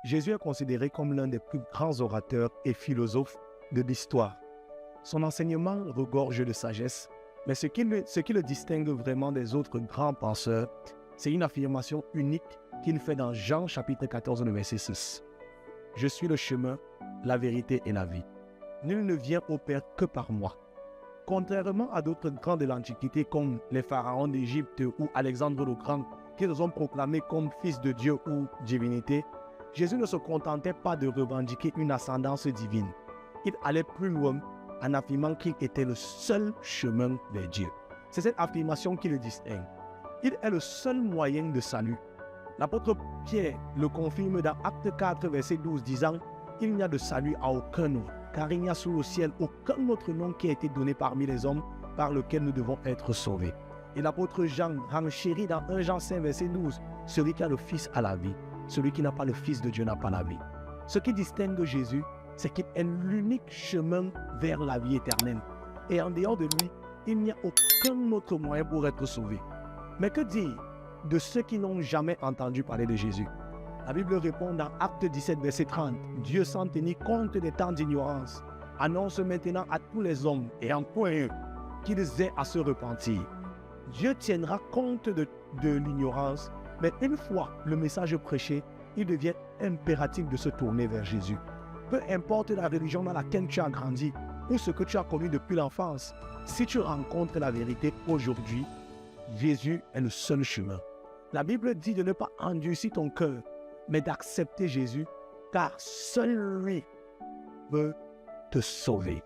Jésus est considéré comme l'un des plus grands orateurs et philosophes de l'histoire. Son enseignement regorge de sagesse, mais ce qui le distingue vraiment des autres grands penseurs, c'est une affirmation unique qu'il fait dans Jean chapitre 14, le verset 6. « Je suis le chemin, la vérité et la vie. Nul ne vient au Père que par moi. » Contrairement à d'autres grands de l'Antiquité comme les pharaons d'Égypte ou Alexandre le Grand, qui se sont proclamés comme fils de Dieu ou divinité, Jésus ne se contentait pas de revendiquer une ascendance divine. Il allait plus loin en affirmant qu'il était le seul chemin vers Dieu. C'est cette affirmation qui le distingue. Il est le seul moyen de salut. L'apôtre Pierre le confirme dans Acte 4, verset 12, disant « Il n'y a de salut à aucun autre, car il n'y a sous le ciel aucun autre nom qui a été donné parmi les hommes par lequel nous devons être sauvés. » Et l'apôtre Jean renchérit dans 1 Jean 5, verset 12 « Celui qui a le Fils a la vie, celui qui n'a pas le Fils de Dieu n'a pas la vie. » Ce qui distingue Jésus, c'est qu'il est l'unique chemin vers la vie éternelle. Et en dehors de lui, il n'y a aucun autre moyen pour être sauvé. Mais que dire de ceux qui n'ont jamais entendu parler de Jésus? La Bible répond dans Acte 17, verset 30. « Dieu, sans tenir compte des temps d'ignorance, annonce maintenant à tous les hommes et en point eux qu'ils aient à se repentir. » Dieu tiendra compte de l'ignorance, mais une fois le message prêché, il devient impératif de se tourner vers Jésus. Peu importe la religion dans laquelle tu as grandi ou ce que tu as connu depuis l'enfance, si tu rencontres la vérité aujourd'hui, Jésus est le seul chemin. La Bible dit de ne pas endurcir ton cœur, mais d'accepter Jésus, car seul lui peut te sauver.